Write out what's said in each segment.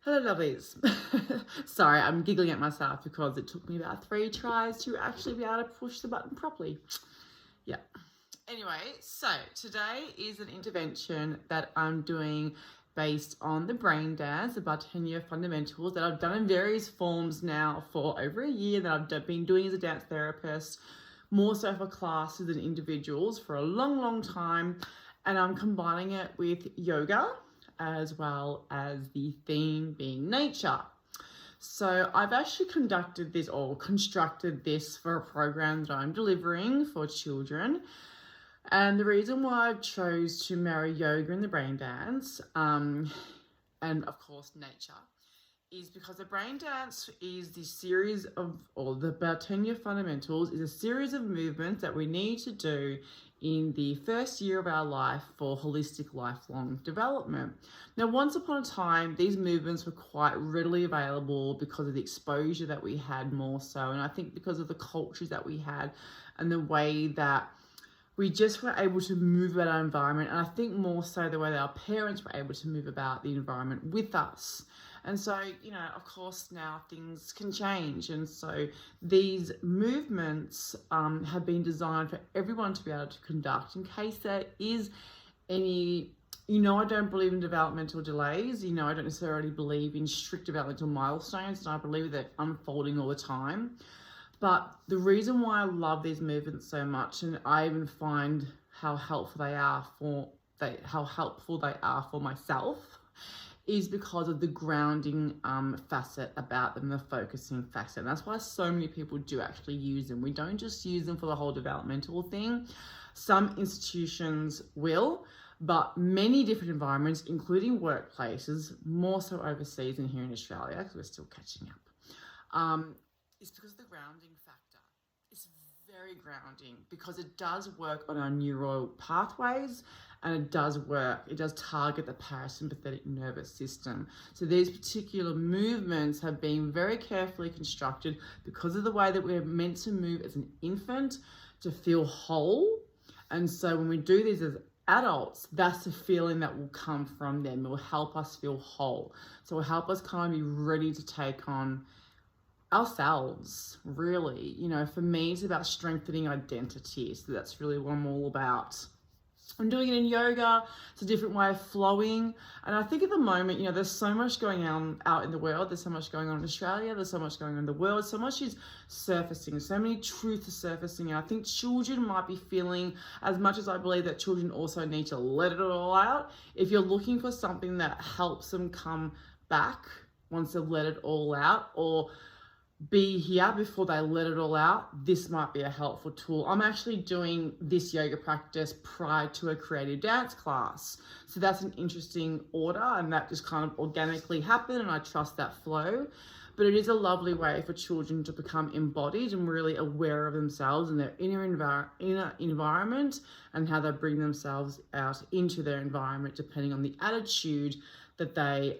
Hello lovelies. Sorry, I'm giggling at myself because it took me about 3 tries to actually be able to push the button properly. Yeah. Anyway, so today is an intervention that I'm doing based on the BrainDance, the BrainDance fundamentals that I've done in various forms now for over a year, that I've been doing as a dance therapist, more so for classes and individuals for a long time. And I'm combining it with yoga as well as the theme being nature. So I've actually conducted this or constructed this for a program that I'm delivering for children. And the reason why I chose to marry yoga and the BrainDance, and of course nature, is because the BrainDance is the series of, or the BrainDance fundamentals is a series of movements that we need to do in the first year of our life for holistic lifelong development. Now, once upon a time, these movements were quite readily available because of the exposure that we had more so. And I think because of the cultures that we had and the way that we just were able to move about our environment. And I think more so the way that our parents were able to move about the environment with us. And so, of course, now things can change. And so these movements have been designed for everyone to be able to conduct in case there is any, I don't believe in developmental delays. I don't necessarily believe in strict developmental milestones. And I believe that unfolding all the time. But the reason why I love these movements so much, and I even find how helpful they are for myself, is because of the grounding facet about them, the focusing facet. And that's why so many people do actually use them. We don't just use them for the whole developmental thing. Some institutions will, but many different environments, including workplaces, more so overseas and here in Australia, because we're still catching up, is because of the grounding factor. It's very grounding because it does work on our neural pathways, and it does target the parasympathetic nervous system. So these particular movements have been very carefully constructed because of the way that we're meant to move as an infant to feel whole. And so when we do these as adults, that's the feeling that will come from them. It will help us feel whole. So it will help us kind of be ready to take on ourselves, really. For me, it's about strengthening identity. So that's really what I'm all about. I'm doing it in yoga. It's a different way of flowing. And I think at the moment, there's so much going on out in the world. There's so much going on in Australia. There's so much going on in the world. So much is surfacing. So many truths are surfacing. And I think children might be feeling, as much as I believe that children also need to let it all out, if you're looking for something that helps them come back once they've let it all out, or be here before they let it all out, this might be a helpful tool. I'm actually doing this yoga practice prior to a creative dance class. So that's an interesting order, and that just kind of organically happened, and I trust that flow. But it is a lovely way for children to become embodied and really aware of themselves and their inner environment, and how they bring themselves out into their environment depending on the attitude that they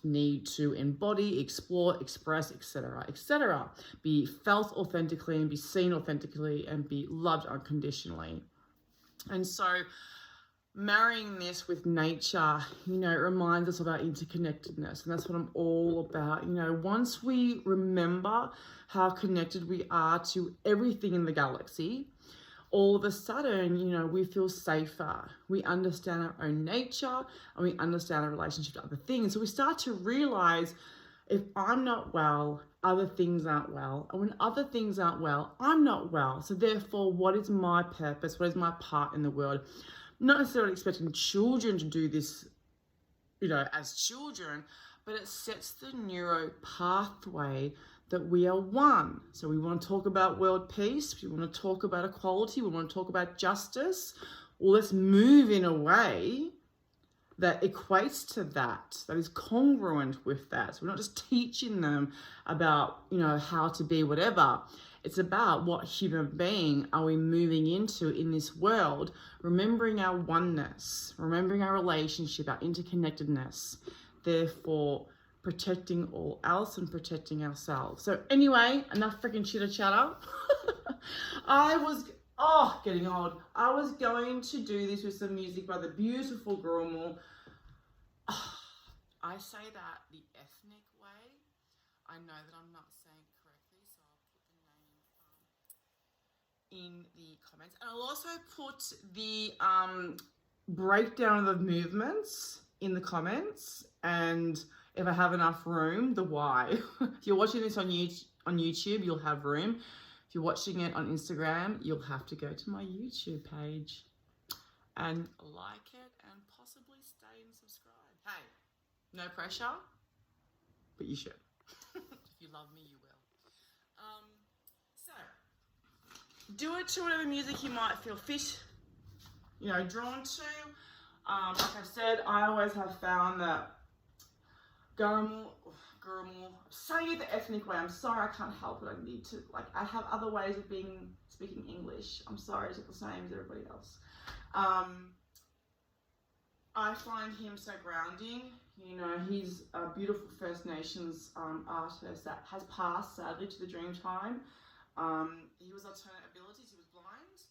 need to embody, explore, express, etc. Be felt authentically and be seen authentically and be loved unconditionally. And so marrying this with nature, it reminds us of our interconnectedness. And that's what I'm all about. Once we remember how connected we are to everything in the galaxy, all of a sudden, we feel safer. We understand our own nature, and we understand our relationship to other things. So we start to realize, if I'm not well, other things aren't well. And when other things aren't well, I'm not well. So therefore, what is my purpose? What is my part in the world? Not necessarily expecting children to do this, as children, but it sets the neuro pathway that we are one. So we want to talk about world peace. We want to talk about equality. We want to talk about justice. Well, let's move in a way that equates to that is congruent with that. So we're not just teaching them about, how to be whatever. It's about what human being are we moving into in this world, remembering our oneness, remembering our relationship, our interconnectedness, therefore protecting all else and protecting ourselves. So anyway, enough freaking chitter chatter. Getting old. I was going to do this with some music by the beautiful Grumel. I say that the ethnic way. I know that I'm not saying it correctly, so I'll put the name in the comments. And I'll also put the breakdown of the movements in the comments, and if I have enough room, the why. If you're watching this on YouTube, you'll have room. If you're watching it on Instagram, you'll have to go to my YouTube page and like it and possibly stay and subscribe. Hey, no pressure, but you should. If you love me, you will. So, do it to whatever music you might feel fit, drawn to. Like I said, I always have found that Gurumul, I'm saying it the ethnic way. I'm sorry, I can't help it. I need to, I have other ways of speaking English. I'm sorry, it's not the same as everybody else. I find him so grounding. He's a beautiful First Nations artist that has passed, sadly, to the dream time. He was alternate abilities, he was blind,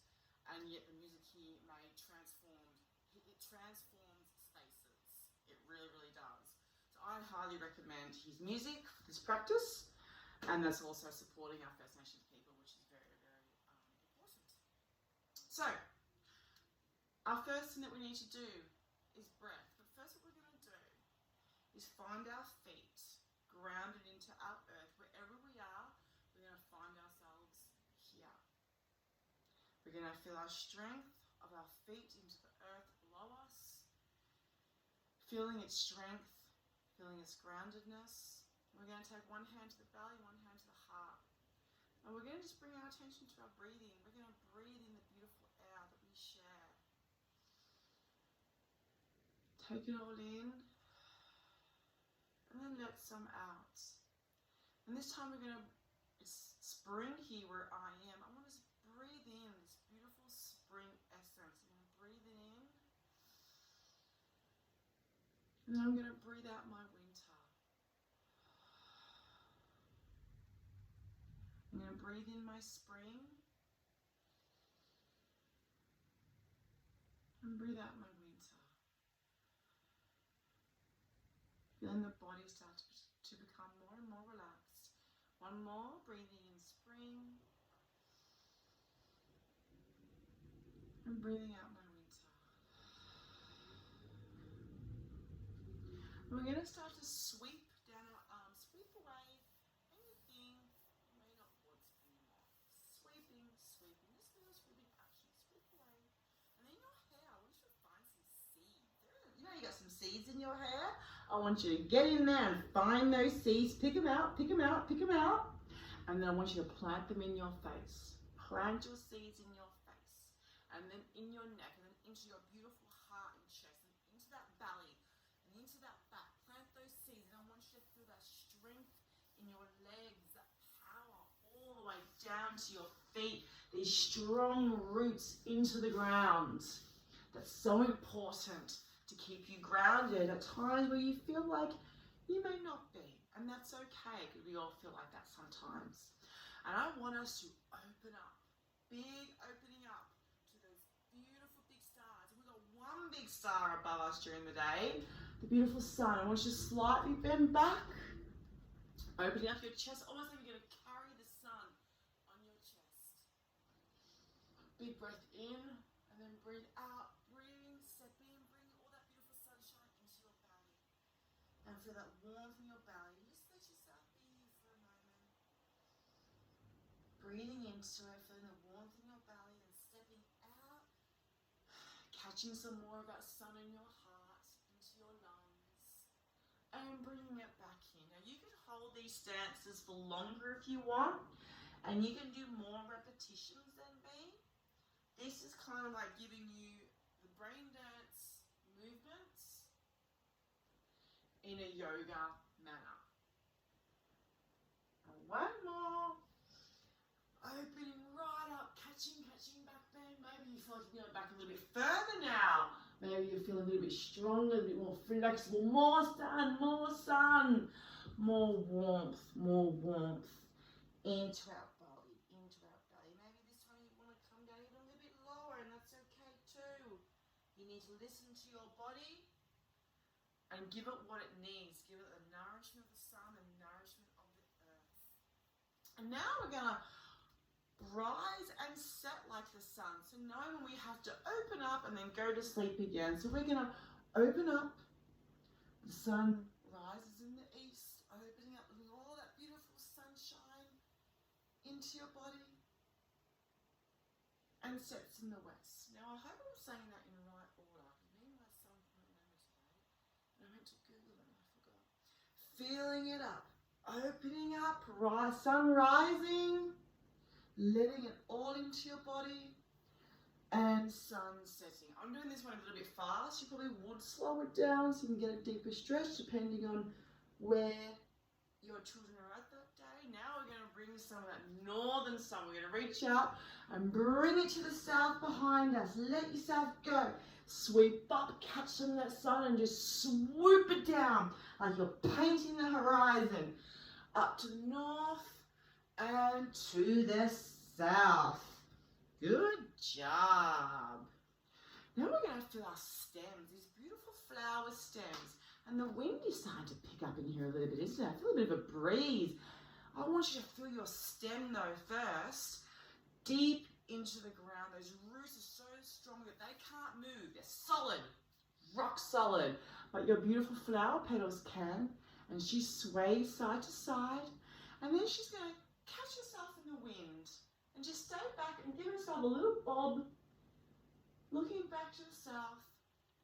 and yet the music he made it transforms spaces. It really, really does. So I highly recommend his music for this practice, and that's also supporting our First Nations people, which is very, very important. So, our first thing that we need to do is breath. But first what we're going to do is find our feet grounded into our earth. Wherever we are, we're going to find ourselves here. We're going to feel our strength of our feet into the earth below us, feeling its strength, feeling its groundedness. We're going to take one hand to the belly, one hand to the heart. And we're going to just bring our attention to our breathing. We're going to breathe in the beautiful air that we share. Take it all in, and then let some out. And this time we're going to, it's spring here where I am. I want to breathe in this beautiful spring essence. I'm going to breathe it in, and then I'm going to breathe out my winter. I'm going to breathe in my spring, and breathe out my winter. Feeling the body start to become more and more relaxed. One more, breathing in spring, and breathing out my winter. And we're going to start to sweep down our arms, sweep away anything you may not want anymore. Sweeping, sweeping, just little sweeping action, sweep away. And then your hair, I want you to find some seeds. You got some seeds in your hair? I want you to get in there and find those seeds, pick them out, pick them out, pick them out. And then I want you to plant them in your face. Plant your seeds in your face. And then in your neck, and then into your beautiful heart and chest, and into that belly, and into that back. Plant those seeds, and I want you to feel that strength in your legs, that power all the way down to your feet, these strong roots into the ground. That's so important to keep you grounded at times where you feel like you may not be. And that's okay, because we all feel like that sometimes. And I want us to open up, big opening up to those beautiful big stars. And we've got one big star above us during the day, the beautiful sun. I want you to slightly bend back, opening up your chest, almost like you're going to carry the sun on your chest. Big breath in, and then breathe out, breathing, step in, bring all that beautiful sunshine into your belly. And feel that warmth in your belly. Just let yourself be here for a moment. Breathing into it, feeling the warmth in your belly, and stepping out, catching some more of that sun in your heart, into your lungs, and bringing it back in. Now you can hold these stances for longer if you want, and you can do more repetitions than me. This is kind of like giving you the BrainDance movements in a yoga manner. And one more. Opening right up, catching back bend. Maybe you feel like you're going back a little bit further now. Maybe you feel a little bit stronger, a little bit more flexible. More sun, more warmth into our body, Maybe this time you want to come down even a little bit lower, and that's okay too. You need to listen to your body and give it what it needs. Give it the nourishment of the sun, the nourishment of the earth. And now we're going to rise and set like the sun. So knowing we have to open up and then go to sleep again. So we're going to open up. The sun rises in the east, opening up all that beautiful sunshine into your body, and sets in the west. Now I hope I'm saying that in the right order. Me and my son couldn't remember today, and I went to Google and I forgot. Feeling it up, opening up, sun rising, letting it all into your body, and sun setting. I'm doing this one a little bit fast. You probably would slow it down so you can get a deeper stretch depending on where your children are at that day. Now we're going to bring some of that northern sun. We're going to reach out and bring it to the south behind us. Let yourself go. Sweep up, catch some of that sun and just swoop it down like you're painting the horizon. Up to the north and to the south. Good job. Now we're going to feel our stems, these beautiful flower stems. And the wind is starting to pick up in here a little bit, isn't it? I feel a bit of a breeze. I want you to feel your stem though first, deep into the ground. Those roots are so strong that they can't move. They're solid, rock solid. But your beautiful flower petals can. And she sways side to side. And then she's going to catch herself in the wind. And just stay back and give yourself a little bob, looking back to the south,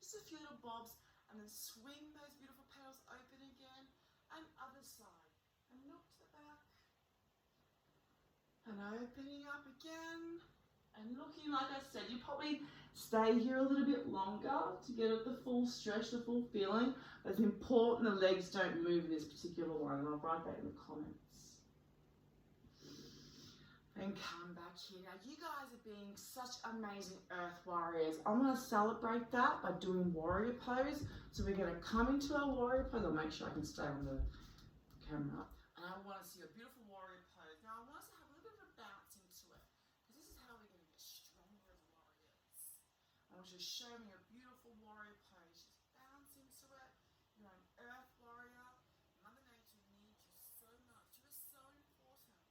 just a few little bobs, and then swing those beautiful petals open again, and other side, and look to the back, and opening up again, and looking, like I said, you probably stay here a little bit longer to get at the full stretch, the full feeling, but it's important the legs don't move in this particular one, and I'll write that in the comments. And come back here. Now you guys are being such amazing earth warriors. I'm going to celebrate that by doing warrior pose. So we're going to come into our warrior pose. I'll make sure I can stay on the camera. And I want to see a beautiful warrior pose. Now I want us to have a little bit of a bounce into it. Because this is how we're going to get stronger as warriors. I want you to show me a beautiful warrior pose. Just bounce into it. You're an earth warrior. Mother Nature needs you so much. You're so important.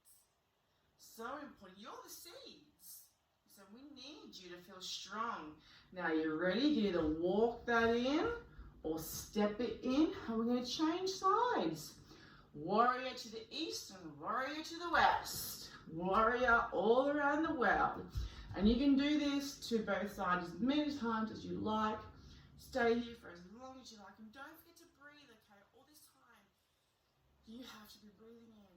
So important. You're the seeds. So we need you to feel strong. Now you're ready. You can either walk that in or step it in. And we're going to change sides. Warrior to the east and warrior to the west. Warrior all around the world. And you can do this to both sides as many times as you like. Stay here for as long as you like. And don't forget to breathe, okay? All this time, you have to be breathing in.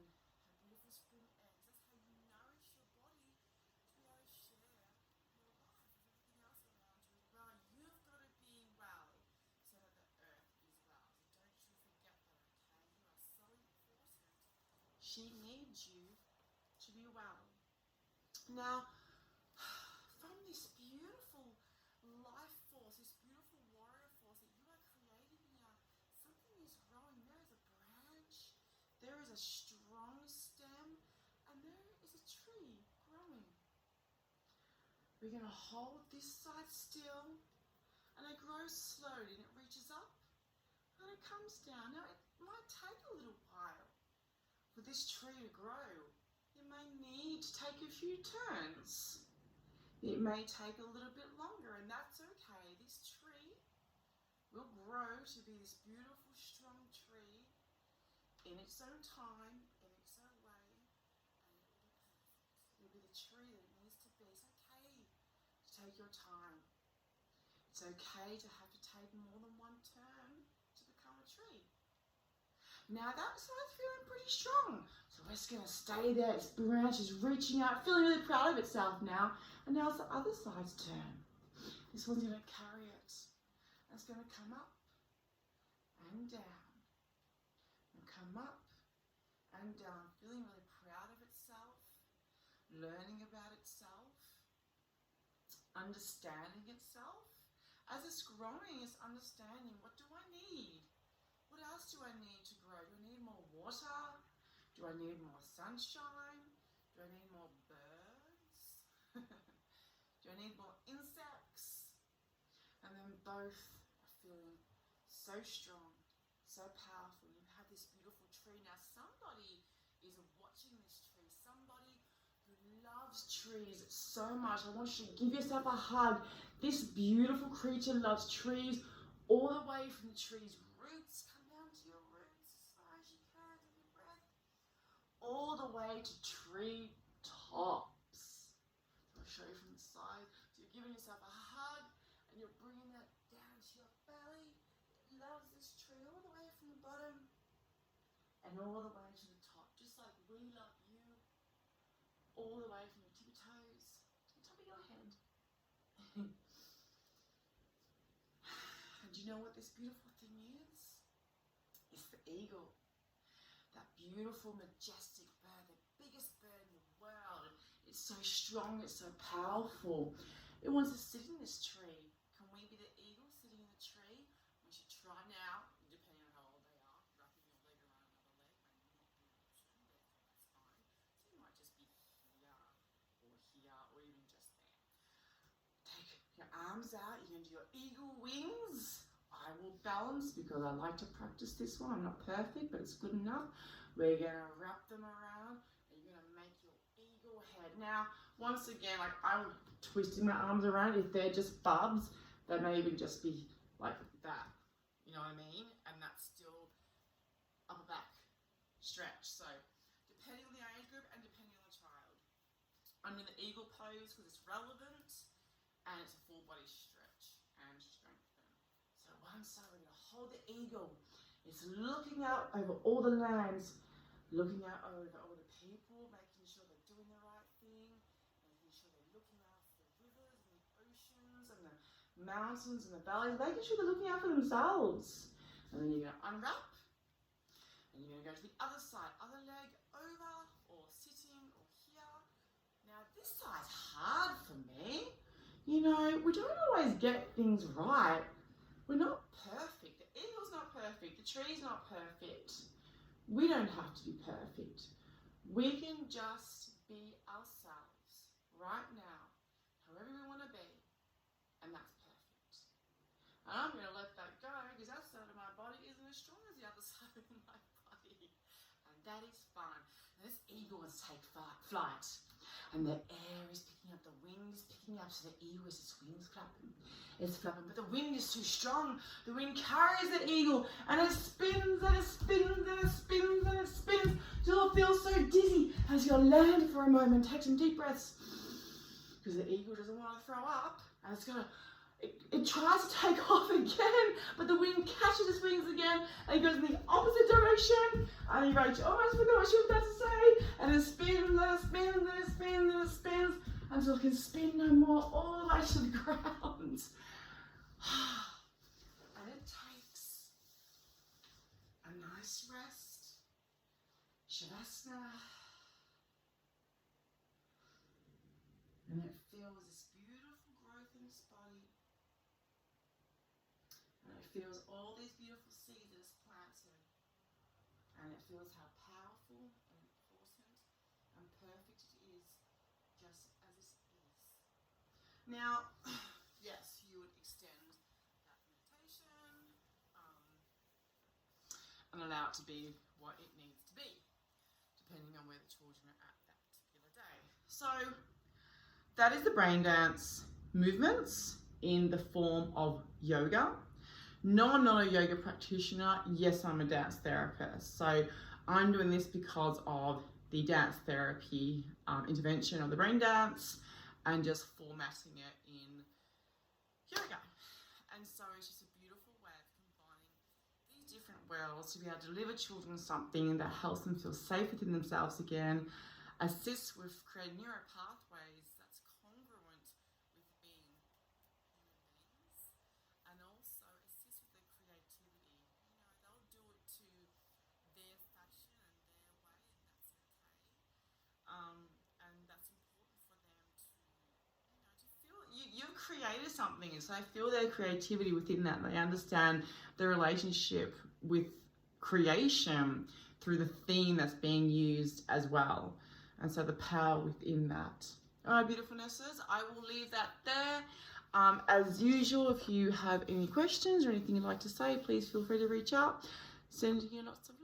She needs you to be well. Now, from this beautiful life force, this beautiful warrior force that you are creating here, something is growing. There is a branch, there is a strong stem, and there is a tree growing. We're going to hold this side still, and it grows slowly, and it reaches up, and it comes down. Now, it might take a little while for this tree to grow. You may need to take a few turns. It may take a little bit longer, and that's okay. This tree will grow to be this beautiful, strong tree in its own time, in its own way, and it will be perfect. It will be the tree that it needs to be. It's okay to take your time. It's okay to have to take more than one turn to become a tree. Now that side's feeling pretty strong. So we're just going to stay there. Its branch is reaching out, feeling really proud of itself now. And now it's the other side's turn. This one's going to carry it. And it's going to come up and down. And come up and down. Feeling really proud of itself. Learning about itself. Understanding itself. As it's growing, it's understanding, what do I need? What else do I need to grow? Do I need more water? Do I need more sunshine? Do I need more birds? Do I need more insects? And then both are feeling so strong. So powerful. You have this beautiful tree. Now somebody is watching this tree. Somebody who loves trees so much. I want you to give yourself a hug. This beautiful creature loves trees all the way from the tree's roots. Come down to your roots as far as you can with your breath. All the way to tree tops. I'll show you from the side. So you're giving yourself a hug and you're bringing that down to your belly. It loves this tree all the way from the bottom and all the way to the top, just like we love you. All the way from your tippy toes to the top of your head. And you know what this beautiful thing is? It's the eagle. That beautiful, majestic bird, the biggest bird in the world. It's so strong, it's so powerful. It wants to sit in this tree. Can we be the eagle sitting in the tree? We should try now, depending on how old they are, wrapping your leg around another leg and not doing it too bad on that spine. So you might just be here or even just there. Take your arms out, you're going to do your eagle wings. I will balance because I like to practice this one. I'm not perfect, but it's good enough. We're going to wrap them around and you're going to make your eagle head. Now, once again, like I'm twisting my arms around. If they're just bubs, they may even just be like that. You know what I mean? And that's still upper back stretch. So depending on the age group and depending on the child. I'm in the eagle pose because it's relevant and it's a full body stretch and strengthen. So one side we're going to hold the eagle. It's looking out over all the lands, looking out over all the people, making sure they're doing the right thing, making sure they're looking out for the rivers and the oceans and the mountains and the valleys, making sure they're looking out for themselves. And then you're going to unwrap and you're going to go to the other side, other leg over or sitting or here. Now this side's hard for me. You know, we don't always get things right. We're not perfect. The eagle's not perfect. The tree's not perfect. We don't have to be perfect. We can just be ourselves right now, however we want to be, and that's perfect. And I'm going to let that go because that side of my body isn't as strong as the other side of my body. And that is fun. Now this eagle wants to take flight. And the air is picking up, the wind is picking up, so the eagle is its wings flapping. It's flapping, but the wind is too strong. The wind carries the eagle and it spins and it spins and it spins and it spins till it feels so dizzy. As you'll land for a moment, take some deep breaths. Because the eagle doesn't want to throw up and it's going to, it tries to take off again, but the wind catches its wings again and it goes in the opposite direction. And you go, oh, I forgot what she was about to say. And it spins and it spins and it spins and it spins until it can spin no more all the way to the ground. And it takes a nice rest. Shavasana. And it feels this beautiful growth in its body. And it feels all these beautiful seeds that it's planted. And it feels how powerful and important and perfect it is, just as it is. Now, yes, you would extend that meditation and allow it to be what it needs to be, depending on where the children are at that particular day. So, that is the BrainDance movements in the form of yoga. No, I'm not a yoga practitioner. Yes, I'm a dance therapist. So I'm doing this because of the dance therapy intervention of the BrainDance and just formatting it in yoga. And so it's just a beautiful way of combining these different worlds to be able to deliver children something that helps them feel safe within themselves again, assists with creating neuro pathways that's congruent with being human beings, and also assist with their creativity. You know, they'll do it to their fashion and their way, and that's okay. And that's important for them to, you know, to feel you've created something, and so they feel their creativity within that. They understand the relationship with creation through the theme that's being used as well. And so the power within that. All right, beautifulnesses, I will leave that there. As usual, if you have any questions or anything you'd like to say, please feel free to reach out. Sending you lots of